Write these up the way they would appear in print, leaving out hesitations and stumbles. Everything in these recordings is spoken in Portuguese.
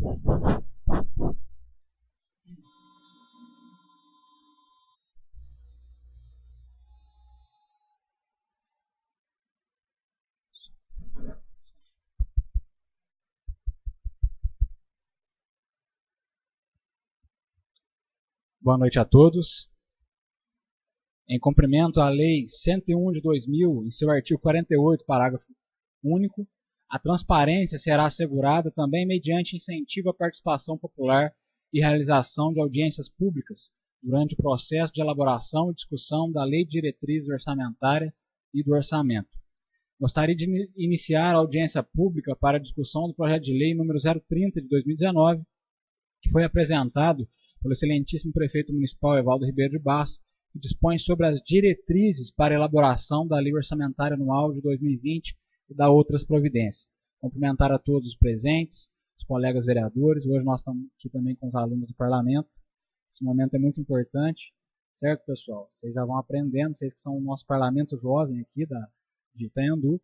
Boa noite a todos. Em cumprimento à Lei 101 de 2000, em seu artigo 48, parágrafo único, a transparência será assegurada também mediante incentivo à participação popular e realização de audiências públicas durante o processo de elaboração e discussão da Lei de Diretrizes Orçamentária e do Orçamento. Gostaria de iniciar a audiência pública para a discussão do projeto de lei número 030 de 2019, que foi apresentado pelo excelentíssimo prefeito municipal Evaldo Ribeiro de Basso, que dispõe sobre as diretrizes para a elaboração da Lei Orçamentária Anual de 2020 e da outras providências. Cumprimentar a todos os presentes, os colegas vereadores. Hoje nós estamos aqui também com os alunos do parlamento. Esse momento é muito importante, certo, pessoal? Vocês já vão aprendendo, vocês que são o nosso parlamento jovem aqui de Itanhandu.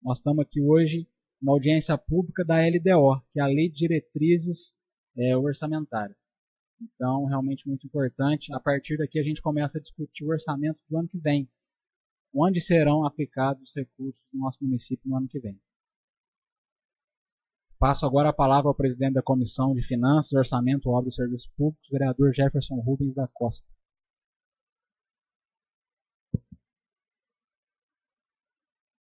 Nós estamos aqui hoje numa audiência pública da LDO, que é a Lei de Diretrizes Orçamentárias. Então, realmente muito importante. A partir daqui a gente começa a discutir o orçamento do ano que vem. Onde serão aplicados os recursos do nosso município no ano que vem. Passo agora a palavra ao presidente da Comissão de Finanças, Orçamento, Obras e Serviços Públicos, vereador Jefferson Rubens da Costa.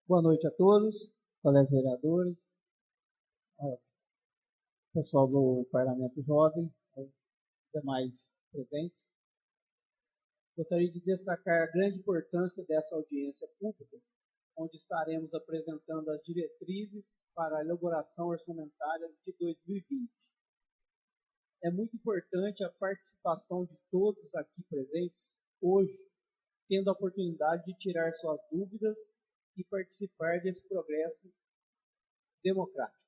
Boa noite a todos, colegas vereadores, pessoal do Parlamento Jovem, demais presentes. Gostaria de destacar a grande importância dessa audiência pública, onde estaremos apresentando as diretrizes para a elaboração orçamentária de 2020. É muito importante a participação de todos aqui presentes hoje, tendo a oportunidade de tirar suas dúvidas e participar desse progresso democrático.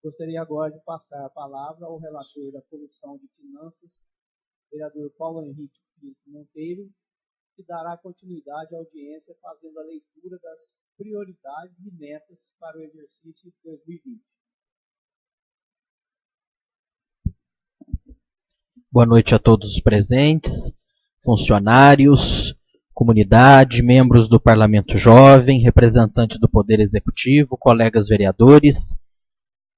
Gostaria agora de passar a palavra ao relator da Comissão de Finanças, vereador Paulo Henrique Monteiro, que dará continuidade à audiência fazendo a leitura das prioridades e metas para o exercício de 2020. Boa noite a todos os presentes, funcionários, comunidade, membros do Parlamento Jovem, representantes do Poder Executivo, colegas vereadores.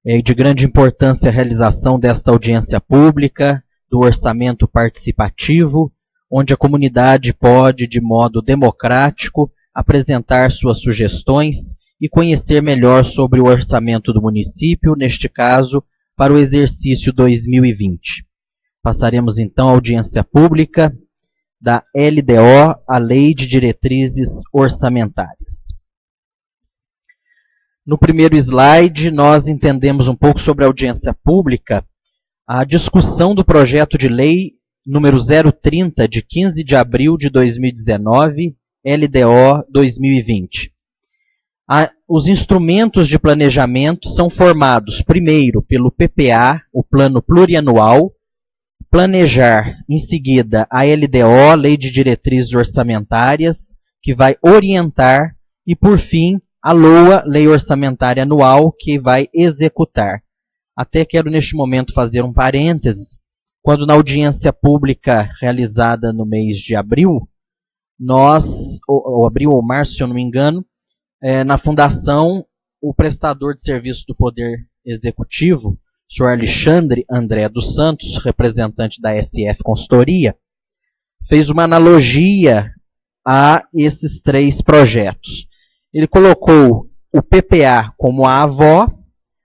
É de grande importância a realização desta audiência pública, do orçamento participativo, onde a comunidade pode, de modo democrático, apresentar suas sugestões e conhecer melhor sobre o orçamento do município, neste caso, para o exercício 2020. Passaremos então à audiência pública da LDO, a Lei de Diretrizes Orçamentárias. No primeiro slide, nós entendemos um pouco sobre a audiência pública, a discussão do projeto de lei número 030, de 15 de abril de 2019, LDO 2020. Os instrumentos de planejamento são formados, primeiro, pelo PPA, o Plano Plurianual, planejar, em seguida, a LDO, Lei de Diretrizes Orçamentárias, que vai orientar, e, por fim, a LOA, Lei Orçamentária Anual, que vai executar. Até quero, neste momento, fazer um parênteses. Quando na audiência pública realizada no mês de abril, nós, ou abril ou março, se eu não me engano, na Fundação, o prestador de serviço do Poder Executivo, o senhor Alexandre André dos Santos, representante da SF Consultoria, fez uma analogia a esses três projetos. Ele colocou o PPA como a avó,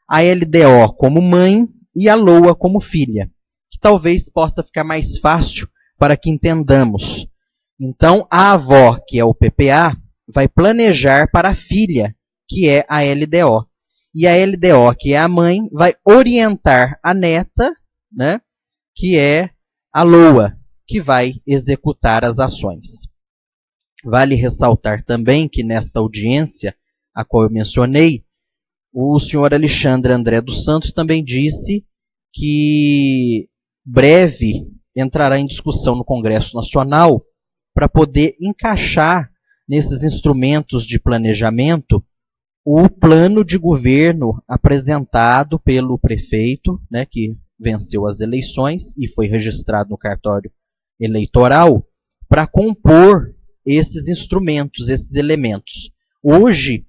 a LDO como mãe e a LOA como filha, que talvez possa ficar mais fácil para que entendamos. Então, a avó, que é o PPA, vai planejar para a filha, que é a LDO. E a LDO, que é a mãe, vai orientar a neta, né, que é a LOA, que vai executar as ações. Vale ressaltar também que nesta audiência, a qual eu mencionei, o senhor Alexandre André dos Santos também disse que breve entrará em discussão no Congresso Nacional para poder encaixar nesses instrumentos de planejamento o plano de governo apresentado pelo prefeito, né, que venceu as eleições e foi registrado no cartório eleitoral, para compor esses instrumentos, esses elementos. Hoje,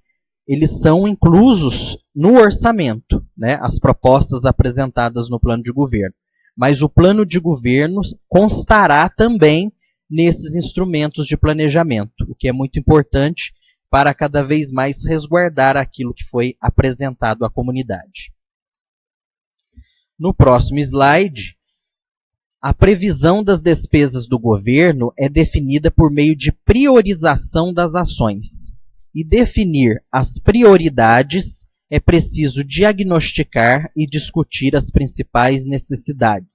eles são inclusos no orçamento, né, as propostas apresentadas no plano de governo. Mas o plano de governo constará também nesses instrumentos de planejamento, o que é muito importante para cada vez mais resguardar aquilo que foi apresentado à comunidade. No próximo slide, a previsão das despesas do governo é definida por meio de priorização das ações. E definir as prioridades é preciso diagnosticar e discutir as principais necessidades,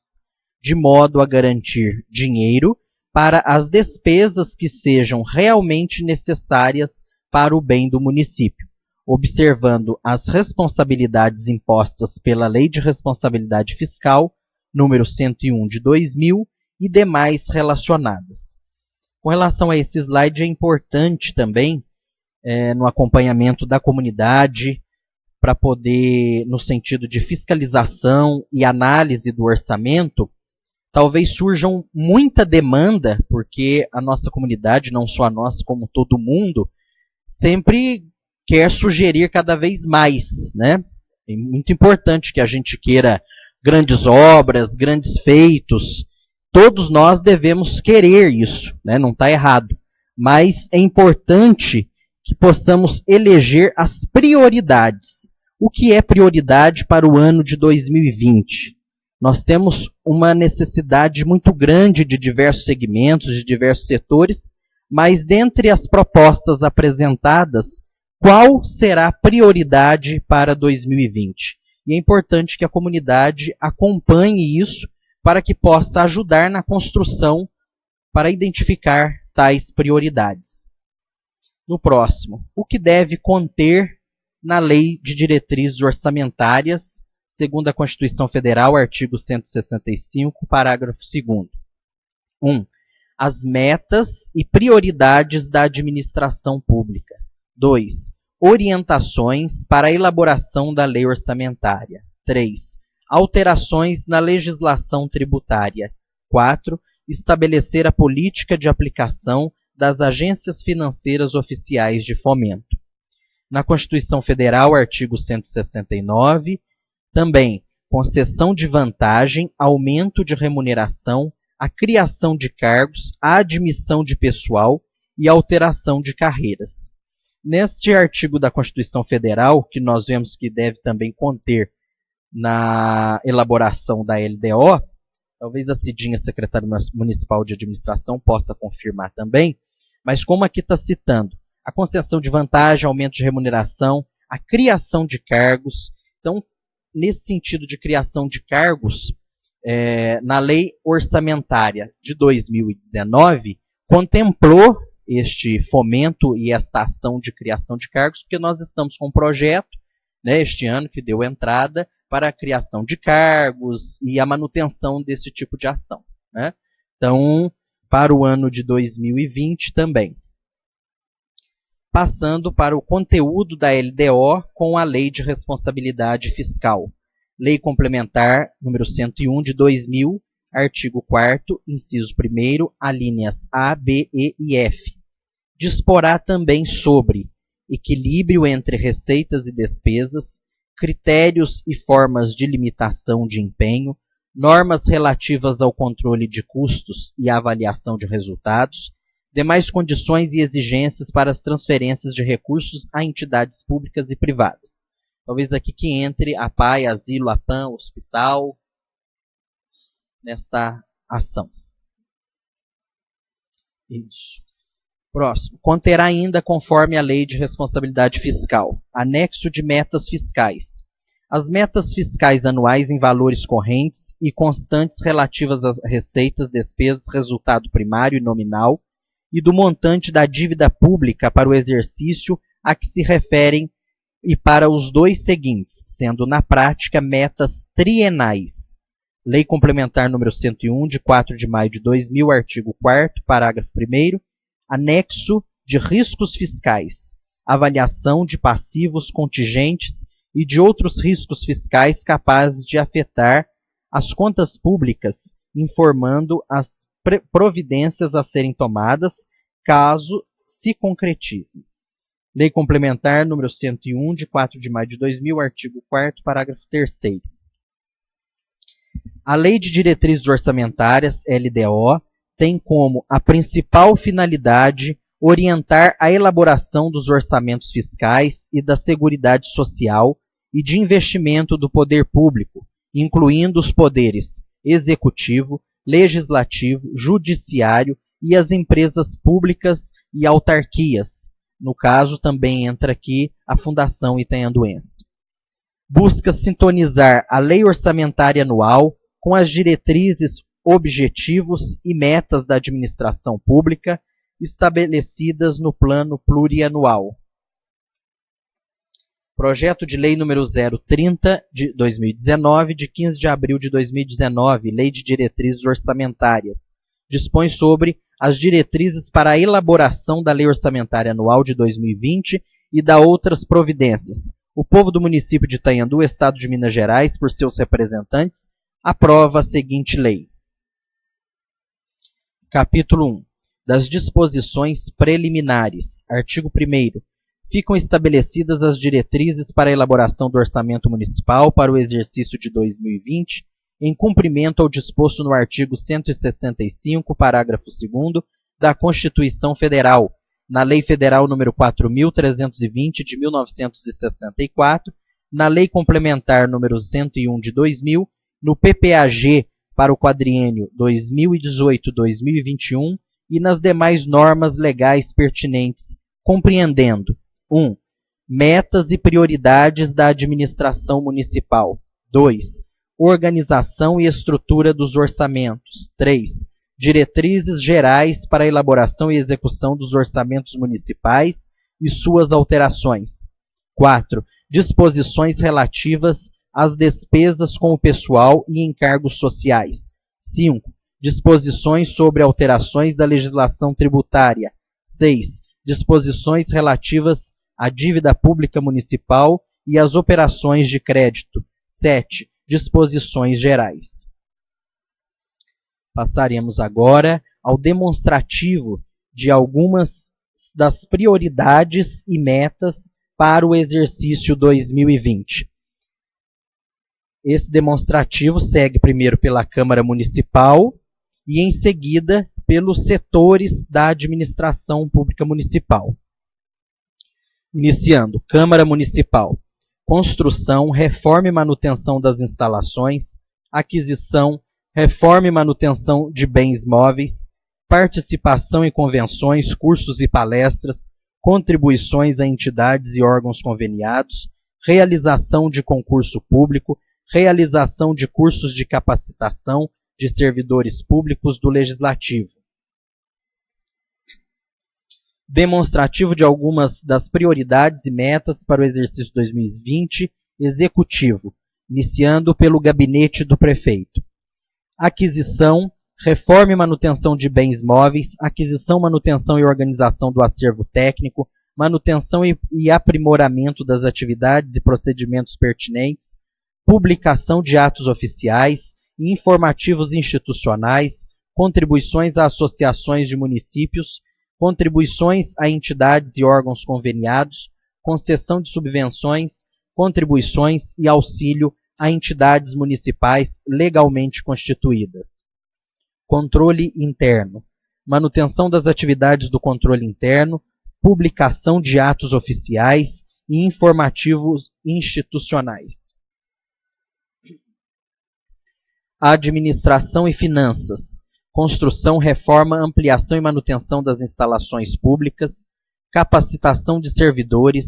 de modo a garantir dinheiro para as despesas que sejam realmente necessárias para o bem do município, observando as responsabilidades impostas pela Lei de Responsabilidade Fiscal, número 101 de 2000, e demais relacionadas. Com relação a esse slide, é importante também, no acompanhamento da comunidade, para poder, no sentido de fiscalização e análise do orçamento, talvez surjam muita demanda, porque a nossa comunidade, não só a nossa, como todo mundo, sempre quer sugerir cada vez mais, né? É muito importante que a gente queira grandes obras, grandes feitos. Todos nós devemos querer isso, né? Não está errado. Mas é importante que possamos eleger as prioridades. O que é prioridade para o ano de 2020? Nós temos uma necessidade muito grande de diversos segmentos, de diversos setores, mas dentre as propostas apresentadas, qual será a prioridade para 2020? E é importante que a comunidade acompanhe isso para que possa ajudar na construção para identificar tais prioridades. No próximo, o que deve conter na Lei de Diretrizes Orçamentárias, segundo a Constituição Federal, artigo 165, parágrafo 2º. 1. As metas e prioridades da administração pública. 2. Orientações para a elaboração da lei orçamentária. 3. Alterações na legislação tributária. 4. Estabelecer a política de aplicação das agências financeiras oficiais de fomento. Na Constituição Federal, artigo 169, também concessão de vantagem, aumento de remuneração, a criação de cargos, a admissão de pessoal e alteração de carreiras. Neste artigo da Constituição Federal, que nós vemos que deve também conter na elaboração da LDO, talvez a Cidinha, secretária municipal de administração, possa confirmar também, mas como aqui está citando, a concessão de vantagem, aumento de remuneração, a criação de cargos. Então, nesse sentido de criação de cargos, na lei orçamentária de 2019, contemplou este fomento e esta ação de criação de cargos, porque nós estamos com um projeto, né, este ano, que deu entrada para a criação de cargos e a manutenção desse tipo de ação, né? Então, para o ano de 2020 também. Passando para o conteúdo da LDO com a Lei de Responsabilidade Fiscal. Lei Complementar número 101 de 2000, artigo 4º, inciso 1º, alíneas A, B, E e F. Disporá também sobre equilíbrio entre receitas e despesas, critérios e formas de limitação de empenho, normas relativas ao controle de custos e avaliação de resultados, demais condições e exigências para as transferências de recursos a entidades públicas e privadas. Talvez aqui que entre a PAI, asilo, APAM, hospital, nesta ação. Isso. Próximo. Conterá ainda, conforme a Lei de Responsabilidade Fiscal, anexo de metas fiscais. As metas fiscais anuais em valores correntes e constantes relativas às receitas, despesas, resultado primário e nominal, e do montante da dívida pública para o exercício a que se referem e para os dois seguintes, sendo na prática metas trienais. Lei Complementar número 101, de 4 de maio de 2000, artigo 4º, parágrafo 1º, anexo de riscos fiscais. avaliação de passivos contingentes e de outros riscos fiscais capazes de afetar as contas públicas, informando as providências a serem tomadas caso se concretizem. Lei Complementar número 101, de 4 de maio de 2000, artigo 4º, parágrafo 3º. A Lei de Diretrizes Orçamentárias, LDO, tem como a principal finalidade orientar a elaboração dos orçamentos fiscais e da Seguridade Social e de investimento do poder público, incluindo os poderes executivo, legislativo, judiciário e as empresas públicas e autarquias. No caso, também entra aqui a Fundação Itanhanduense. Busca sintonizar a Lei Orçamentária Anual com as diretrizes, objetivos e metas da administração pública estabelecidas no Plano Plurianual. Projeto de Lei número 030 de 2019, de 15 de abril de 2019, Lei de Diretrizes Orçamentárias. Dispõe sobre as diretrizes para a elaboração da Lei Orçamentária Anual de 2020 e da outras providências. O povo do município de Itanhandu, Estado de Minas Gerais, por seus representantes, aprova a seguinte lei. Capítulo 1. Das disposições preliminares. Artigo 1º. Ficam estabelecidas as diretrizes para a elaboração do orçamento municipal para o exercício de 2020, em cumprimento ao disposto no artigo 165, parágrafo 2º, da Constituição Federal, na Lei Federal nº 4.320, de 1964, na Lei Complementar nº 101, de 2000, no PPAG para o quadriênio 2018-2021 e nas demais normas legais pertinentes, compreendendo 1. Metas e prioridades da administração municipal. 2. Organização e estrutura dos orçamentos. 3. Diretrizes gerais para a elaboração e execução dos orçamentos municipais e suas alterações. 4. Disposições relativas às despesas com o pessoal e encargos sociais. 5. Disposições sobre alterações da legislação tributária. 6. Disposições relativas à dívida pública municipal e às operações de crédito. 7. Disposições gerais. Passaremos agora ao demonstrativo de algumas das prioridades e metas para o exercício 2020. Esse demonstrativo segue primeiro pela Câmara Municipal e, em seguida, pelos setores da administração pública municipal. Iniciando, Câmara Municipal. Construção, reforma e manutenção das instalações, aquisição, reforma e manutenção de bens móveis, participação em convenções, cursos e palestras, contribuições a entidades e órgãos conveniados, realização de concurso público, realização de cursos de capacitação de servidores públicos do Legislativo. Demonstrativo de algumas das prioridades e metas para o exercício 2020, Executivo, iniciando pelo Gabinete do Prefeito. Aquisição, reforma e manutenção de bens móveis, aquisição, manutenção e organização do acervo técnico, manutenção e aprimoramento das atividades e procedimentos pertinentes, publicação de atos oficiais e informativos institucionais, contribuições a associações de municípios, contribuições a entidades e órgãos conveniados, concessão de subvenções, contribuições e auxílio a entidades municipais legalmente constituídas. Controle interno. Manutenção das atividades do controle interno, publicação de atos oficiais e informativos institucionais. Administração e finanças. Construção, reforma, ampliação e manutenção das instalações públicas, capacitação de servidores,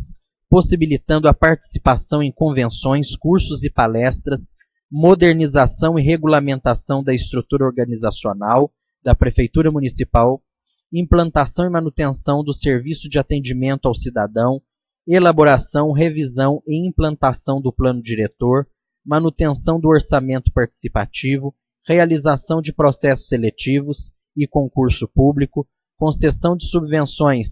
possibilitando a participação em convenções, cursos e palestras, modernização e regulamentação da estrutura organizacional da Prefeitura Municipal, implantação e manutenção do serviço de atendimento ao cidadão, elaboração, revisão e implantação do plano diretor, manutenção do orçamento participativo, realização de processos seletivos e concurso público, concessão de subvenções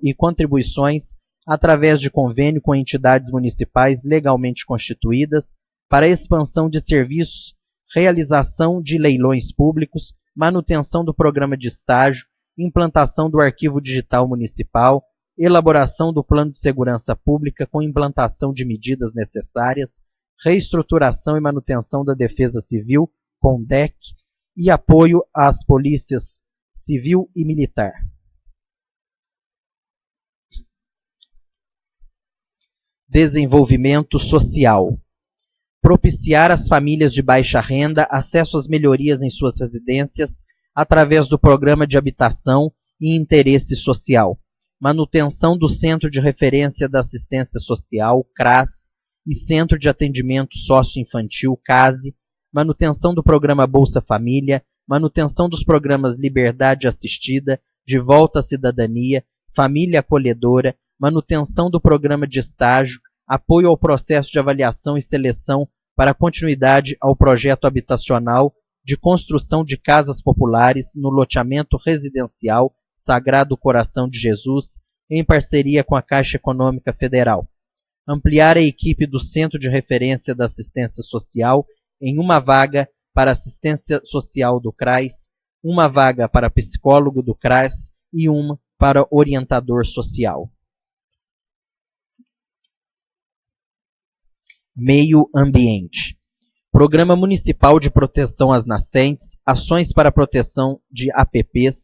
e contribuições através de convênio com entidades municipais legalmente constituídas, para a expansão de serviços, realização de leilões públicos, manutenção do programa de estágio, implantação do arquivo digital municipal, elaboração do plano de segurança pública com implantação de medidas necessárias, reestruturação e manutenção da Defesa Civil, PONDEC, e apoio às polícias civil e militar. Desenvolvimento social. Propiciar às famílias de baixa renda acesso às melhorias em suas residências através do Programa de Habitação e Interesse Social. Manutenção do Centro de Referência da Assistência Social, CRAS, e Centro de Atendimento Socioinfantil, CASE. Manutenção do Programa Bolsa Família. Manutenção dos programas Liberdade Assistida, De Volta à Cidadania, Família Acolhedora. Manutenção do Programa de Estágio, apoio ao processo de avaliação e seleção para continuidade ao projeto habitacional de construção de casas populares no loteamento residencial Sagrado Coração de Jesus, em parceria com a Caixa Econômica Federal. Ampliar a equipe do Centro de Referência da Assistência Social em uma vaga para assistência social do CRAS, uma vaga para psicólogo do CRAS e uma para orientador social. Meio Ambiente. Programa Municipal de Proteção às Nascentes, ações para proteção de APPs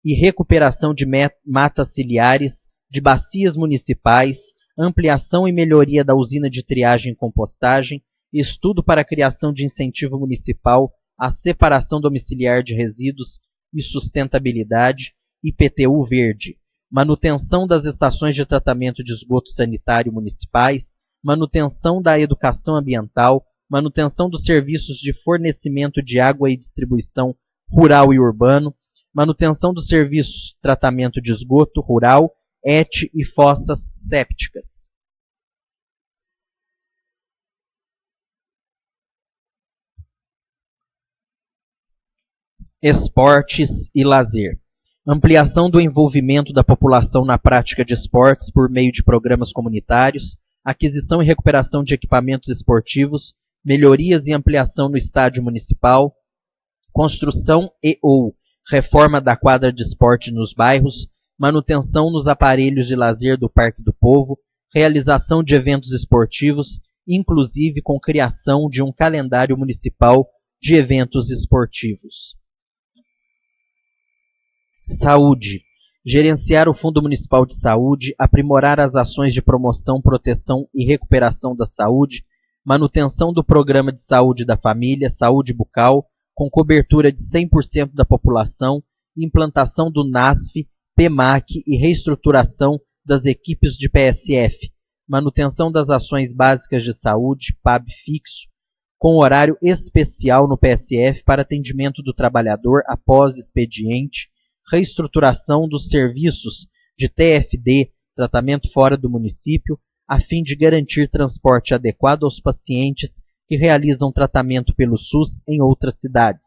e recuperação de matas ciliares, de bacias municipais, ampliação e melhoria da usina de triagem e compostagem, estudo para a criação de incentivo municipal à separação domiciliar de resíduos e sustentabilidade, IPTU Verde, manutenção das estações de tratamento de esgoto sanitário municipais, manutenção da educação ambiental, manutenção dos serviços de fornecimento de água e distribuição rural e urbano, manutenção dos serviços de tratamento de esgoto rural, ET e fossas sépticas. Esportes e lazer. Ampliação do envolvimento da população na prática de esportes por meio de programas comunitários, aquisição e recuperação de equipamentos esportivos, melhorias e ampliação no estádio municipal, construção e/ou reforma da quadra de esporte nos bairros, manutenção nos aparelhos de lazer do Parque do Povo, realização de eventos esportivos, inclusive com criação de um calendário municipal de eventos esportivos. Saúde. Gerenciar o Fundo Municipal de Saúde, aprimorar as ações de promoção, proteção e recuperação da saúde, manutenção do Programa de Saúde da Família, Saúde Bucal, com cobertura de 100% da população, implantação do NASF, PEMAC e reestruturação das equipes de PSF, manutenção das ações básicas de saúde, PAB fixo, com horário especial no PSF para atendimento do trabalhador após expediente, reestruturação dos serviços de TFD, tratamento fora do município, a fim de garantir transporte adequado aos pacientes que realizam tratamento pelo SUS em outras cidades,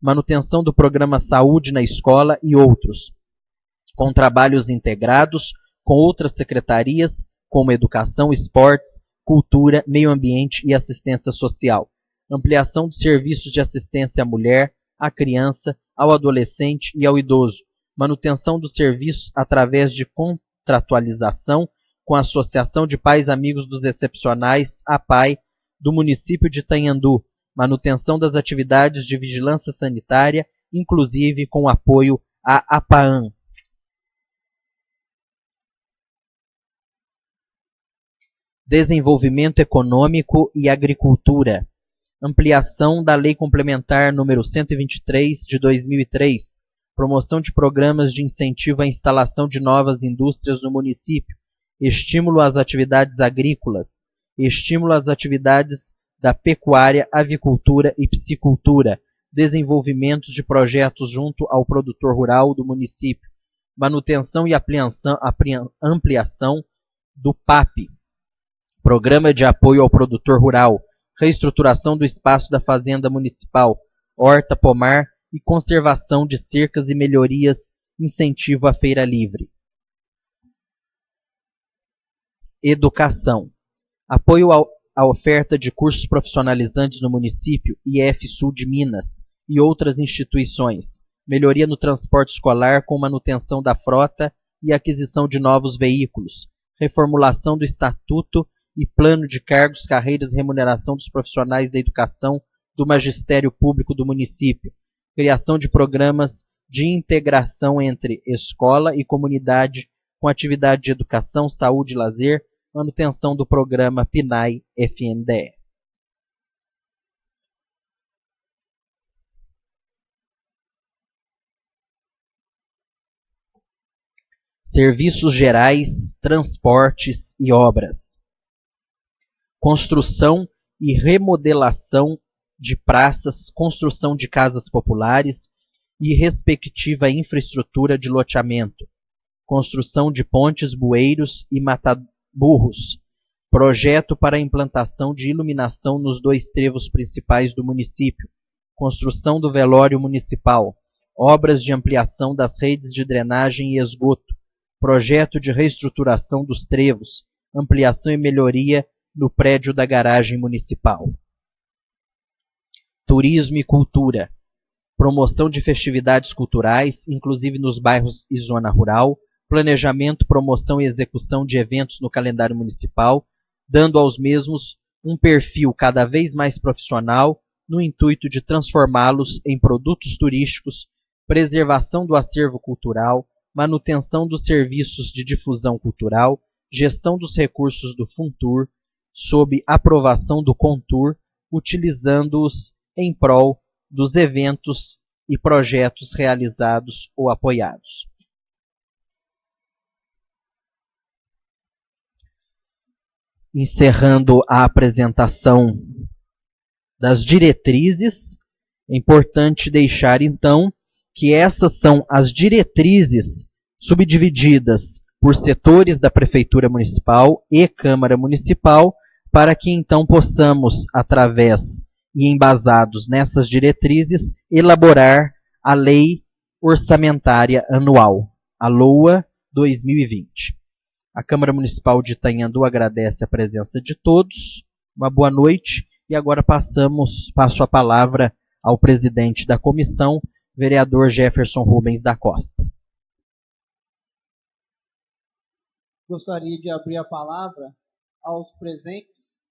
manutenção do programa Saúde na Escola e outros, com trabalhos integrados com outras secretarias, como Educação, Esportes, Cultura, Meio Ambiente e Assistência Social, ampliação dos serviços de assistência à mulher, à criança, ao adolescente e ao idoso, manutenção dos serviços através de contratualização com a Associação de Pais Amigos dos Excepcionais, APAI, do município de Itanhandu, manutenção das atividades de vigilância sanitária, inclusive com apoio à APAAN. Desenvolvimento econômico e agricultura. Ampliação da Lei Complementar número 123 de 2003, promoção de programas de incentivo à instalação de novas indústrias no município, estímulo às atividades agrícolas, estímulo às atividades da pecuária, avicultura e piscicultura, desenvolvimento de projetos junto ao produtor rural do município, manutenção e ampliação do PAP, Programa de Apoio ao Produtor Rural, reestruturação do espaço da Fazenda Municipal, horta, pomar e conservação de cercas e melhorias, incentivo à feira livre. Educação. Apoio à oferta de cursos profissionalizantes no município, IF Sul de Minas e outras instituições. Melhoria no transporte escolar com manutenção da frota e aquisição de novos veículos. Reformulação do estatuto e plano de cargos, carreiras e remuneração dos profissionais da educação do magistério público do município. Criação de programas de integração entre escola e comunidade com atividade de educação, saúde e lazer, manutenção do programa PNAE-FNDE. Serviços gerais, transportes e obras. Construção e remodelação de praças, construção de casas populares e respectiva infraestrutura de loteamento. Construção de pontes, bueiros e mataburros. Projeto para a implantação de iluminação nos 2 trevos principais do município. Construção do velório municipal. Obras de ampliação das redes de drenagem e esgoto. Projeto de reestruturação dos trevos. Ampliação e melhoria no prédio da garagem municipal. Turismo e cultura. Promoção de festividades culturais, inclusive nos bairros e zona rural. Planejamento, promoção e execução de eventos no calendário municipal, dando aos mesmos um perfil cada vez mais profissional, no intuito de transformá-los em produtos turísticos, preservação do acervo cultural, manutenção dos serviços de difusão cultural, gestão dos recursos do Funtur, sob aprovação do Contur, utilizando-os em prol dos eventos e projetos realizados ou apoiados. Encerrando a apresentação das diretrizes, é importante deixar então que essas são as diretrizes subdivididas por setores da Prefeitura Municipal e Câmara Municipal, para que então possamos, através e embasados nessas diretrizes, elaborar a Lei Orçamentária Anual, a LOA 2020. A Câmara Municipal de Itanhandu agradece a presença de todos. Uma boa noite. E agora passo a palavra ao presidente da comissão, vereador Jefferson Rubens da Costa. Gostaria de abrir a palavra aos presentes,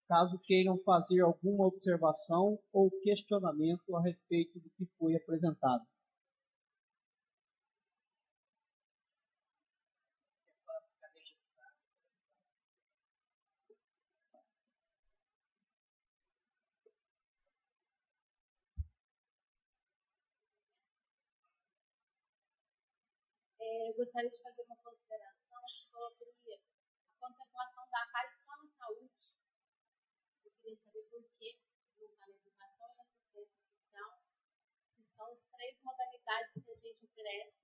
caso queiram fazer alguma observação ou questionamento a respeito do que foi apresentado. Eu gostaria de fazer uma consideração sobre a contemplação da paz só na saúde. Eu queria saber por que não está na educação e na assistência social, que são as 3 modalidades que a gente oferece,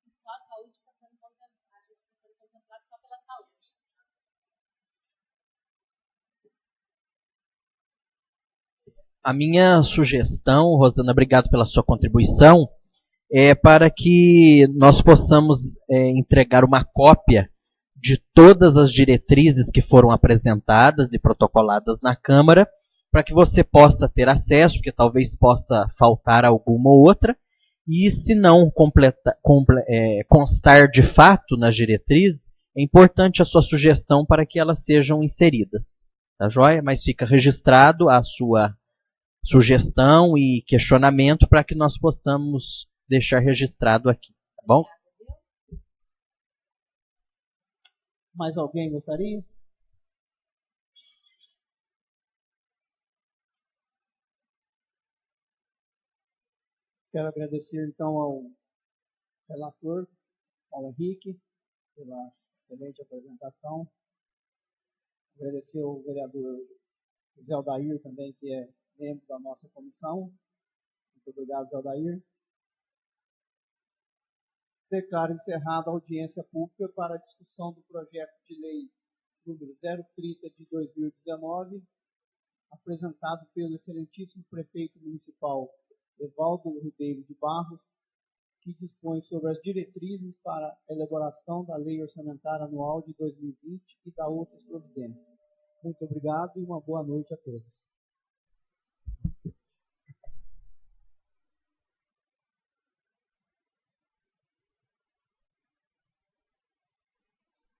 e só a saúde está sendo contemplada, a gente está sendo contemplado só pela saúde. A minha sugestão, Rosana, obrigado pela sua contribuição, é para que nós possamos entregar uma cópia de todas as diretrizes que foram apresentadas e protocoladas na Câmara, para que você possa ter acesso, porque talvez possa faltar alguma ou outra, e se não constar de fato nas diretrizes, é importante a sua sugestão para que elas sejam inseridas. Tá joia? Mas fica registrado a sua sugestão e questionamento para que nós possamos deixar registrado aqui, tá bom? Mais alguém gostaria? Quero agradecer então ao relator, Paulo Henrique, pela excelente apresentação. Agradecer ao vereador Zé Aldair também, que é membro da nossa comissão. Muito obrigado, Zé Aldair. Declaro encerrada a audiência pública para a discussão do projeto de lei número 030 de 2019, apresentado pelo excelentíssimo prefeito municipal Evaldo Ribeiro de Barros, que dispõe sobre as diretrizes para a elaboração da Lei Orçamentária Anual de 2020 e da outras providências. Muito obrigado e uma boa noite a todos.